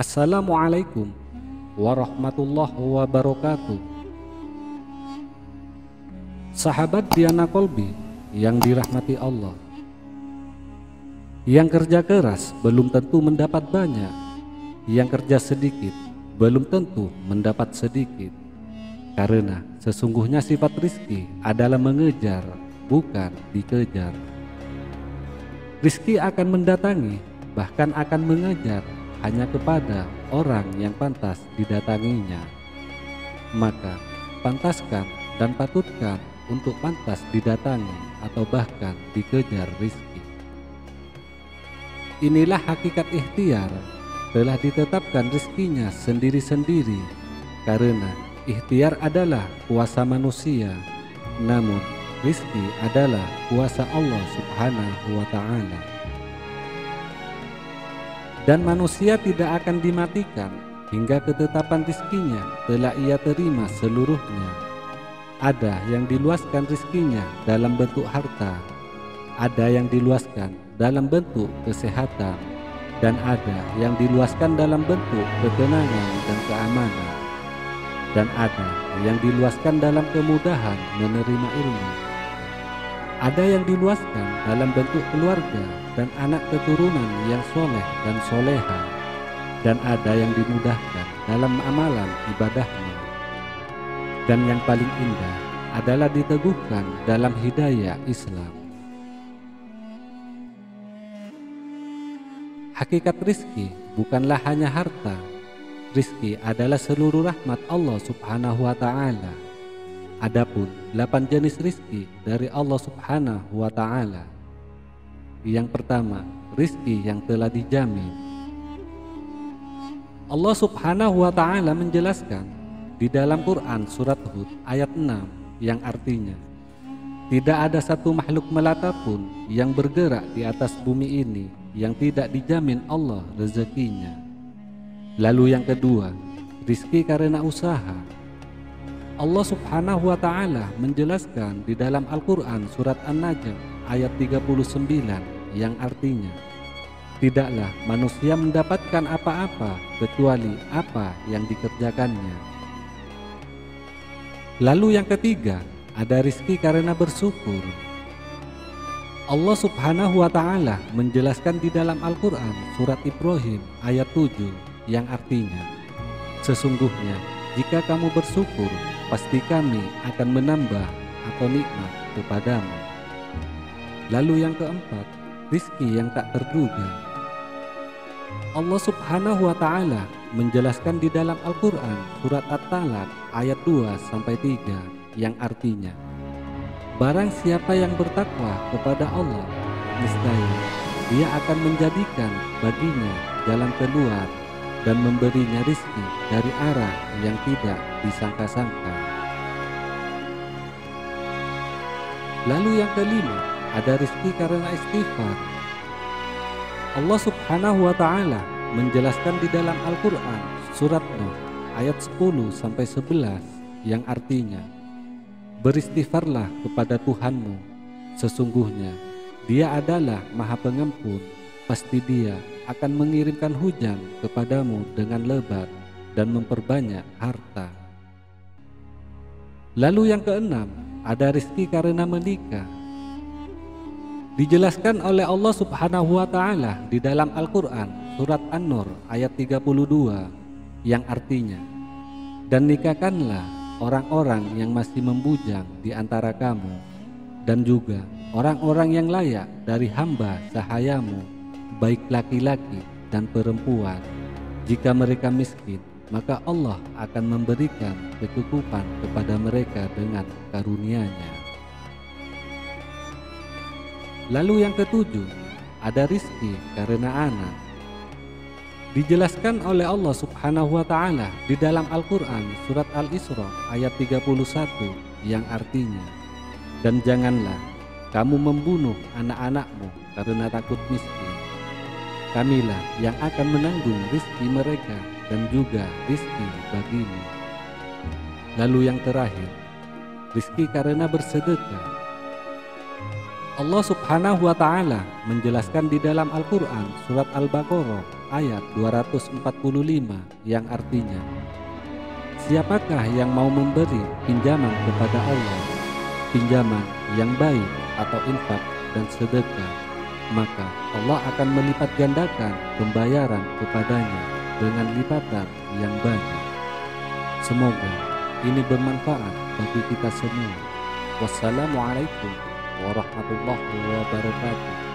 Assalamualaikum warahmatullahi wabarakatuh. Sahabat Diana Kolbi yang dirahmati Allah, yang kerja keras belum tentu mendapat banyak, yang kerja sedikit belum tentu mendapat sedikit. Karena sesungguhnya sifat rizki adalah mengejar, bukan dikejar. Rizki akan mendatangi, bahkan akan mengejar hanya kepada orang yang pantas didatanginya. Maka pantaskan dan patutkan untuk pantas didatangi atau bahkan dikejar rizki. Inilah hakikat ikhtiar, telah ditetapkan rizkinya sendiri-sendiri. Karena ikhtiar adalah kuasa manusia, namun rizki adalah kuasa Allah Subhanahu wa Ta'ala. Dan manusia tidak akan dimatikan hingga ketetapan rizkinya telah ia terima seluruhnya. Ada yang diluaskan rizkinya dalam bentuk harta, ada yang diluaskan dalam bentuk kesehatan, dan ada yang diluaskan dalam bentuk ketenangan dan keamanan, dan ada yang diluaskan dalam kemudahan menerima ilmu. Ada yang diluaskan dalam bentuk keluarga dan anak keturunan yang soleh dan soleha, dan ada yang dimudahkan dalam amalan ibadahnya. Dan yang paling indah adalah diteguhkan dalam hidayah Islam. Hakikat rizki bukanlah hanya harta. Rizki adalah seluruh rahmat Allah Subhanahu wa Ta'ala. Adapun 8 jenis rizki dari Allah Subhanahu wa Ta'ala. Yang pertama, rizki yang telah dijamin. Allah Subhanahu wa Ta'ala menjelaskan di dalam Quran surat Hud ayat 6 yang artinya, tidak ada satu makhluk melata pun yang bergerak di atas bumi ini yang tidak dijamin Allah rezekinya. Lalu yang kedua, rizki karena usaha. Allah Subhanahu wa Ta'ala menjelaskan di dalam Al-Quran surat An-Najm ayat 39 yang artinya, tidaklah manusia mendapatkan apa-apa kecuali apa yang dikerjakannya. Lalu yang ketiga, ada rizki karena bersyukur. Allah Subhanahu wa Ta'ala menjelaskan di dalam Al-Quran surat Ibrahim ayat 7 yang artinya, sesungguhnya jika kamu bersyukur, pasti kami akan menambah atau nikmat kepadamu. Lalu yang keempat, rizki yang tak terduga. Allah Subhanahu wa Ta'ala menjelaskan di dalam Al-Quran surat At-Talaq ayat 2-3 yang artinya, barang siapa yang bertakwa kepada Allah, niscaya Dia akan menjadikan baginya jalan keluar dan memberinya rizki dari arah yang tidak disangka-sangka. Lalu yang kelima, ada rizki karena istighfar. Allah Subhanahu wa Ta'ala menjelaskan di dalam Al-Quran surat Nuh ayat 10-11 yang artinya, beristighfarlah kepada Tuhanmu, sesungguhnya Dia adalah Maha Pengampun, pasti Dia akan mengirimkan hujan kepadamu dengan lebat dan memperbanyak harta. Lalu yang keenam, ada rizki karena menikah. Dijelaskan oleh Allah Subhanahu wa Ta'ala di dalam Al-Quran surat An-Nur ayat 32 yang artinya, dan nikahkanlah orang-orang yang masih membujang di antara kamu, dan juga orang-orang yang layak dari hamba sahayamu, baik laki-laki dan perempuan. Jika mereka miskin, maka Allah akan memberikan kecukupan kepada mereka dengan karunia-Nya. Lalu yang ketujuh, ada rizki karena anak. Dijelaskan oleh Allah Subhanahu wa Ta'ala di dalam Al-Quran surat Al-Isra ayat 31 yang artinya, dan janganlah kamu membunuh anak-anakmu karena takut miskin. Kamilah yang akan menanggung rizki mereka dan juga rizki bagimu. Lalu yang terakhir, rizki karena bersedekah. Allah Subhanahu wa Ta'ala menjelaskan di dalam Al-Quran surat Al-Baqarah ayat 245 yang artinya, siapakah yang mau memberi pinjaman kepada Allah, pinjaman yang baik atau infak dan sedekah, maka Allah akan melipat gandakan pembayaran kepadanya dengan lipatan yang banyak. Semoga ini bermanfaat bagi kita semua. Wassalamualaikum warahmatullahi wabarakatuh.